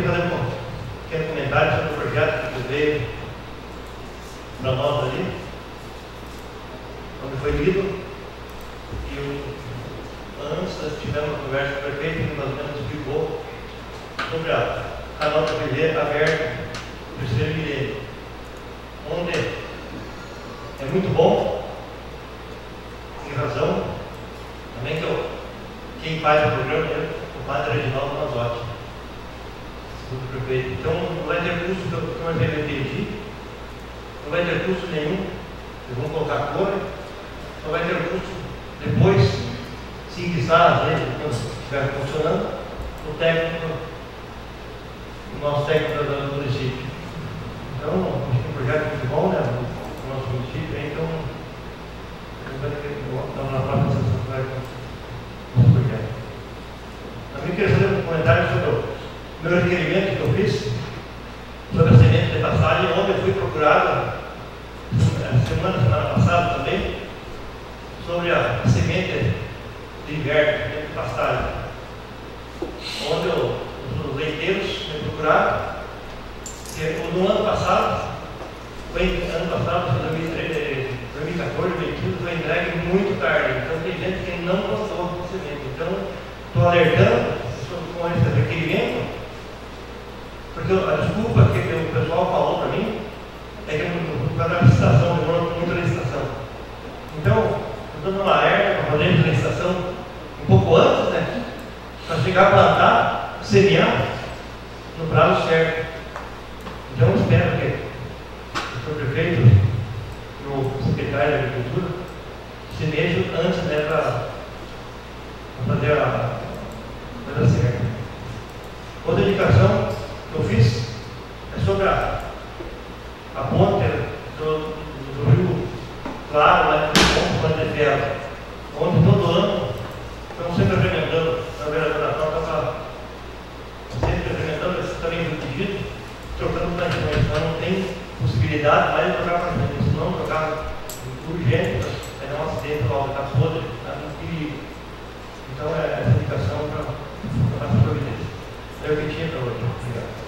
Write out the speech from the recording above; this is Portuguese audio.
queria fazer um pequeno comentário sobre o projeto que veio para nós ali, quando foi lido, e antes nós tivemos uma conversa com o prefeito que mais ou menos explicou sobre a nota PV aberta do terceiro milênio, onde é muito bom, tem razão, também que quem faz o programa é o padre Reginaldo Mazotti, segundo o prefeito. Então não vai ter custo, que eu entendi, não vai ter custo nenhum, eles vão colocar cor, só vai ter custo depois, se quiser, quando estiver funcionando, o técnico, o nosso técnico do município. Então, acho que é um projeto muito bom, né? O nosso município, então, na próxima sessão vai com o projeto. Também queria fazer um comentário sobre o meu requerimento que eu fiz sobre a semente de pastagem, onde eu fui procurado semana passada também, sobre a semente de inverno, semente de pastagem, onde os leiteiros me procuraram, que no ano passado, 2014, 2015, foi entregue muito tarde, então tem gente que não gostou da semente. Então, estou alertando com esse requerimento, porque a desculpa que o pessoal falou para mim é que por causa da licitação, demorou muito a licitação. Então, estou dando uma alerta para fazer a licitação um pouco antes, né? Para chegar a plantar, semear no prazo certo. Então, espero que o senhor prefeito e o secretário da Agricultura se mexam antes, né, para fazer a coisa certa. Outra indicação que eu fiz é sobre a ponte do Rio Claro, lá de Ponte de Ferro, onde todo ano estamos sempre implementando, na vereadora Nova está sempre implementando, esse também foi pedido, trocando praticamente, então não tem possibilidade mais de trocar praticamente, se não trocar urgente, é um acidente logo, está podre, está em perigo. Então é essa indicação para a providência. É o que tinha para hoje. Obrigado.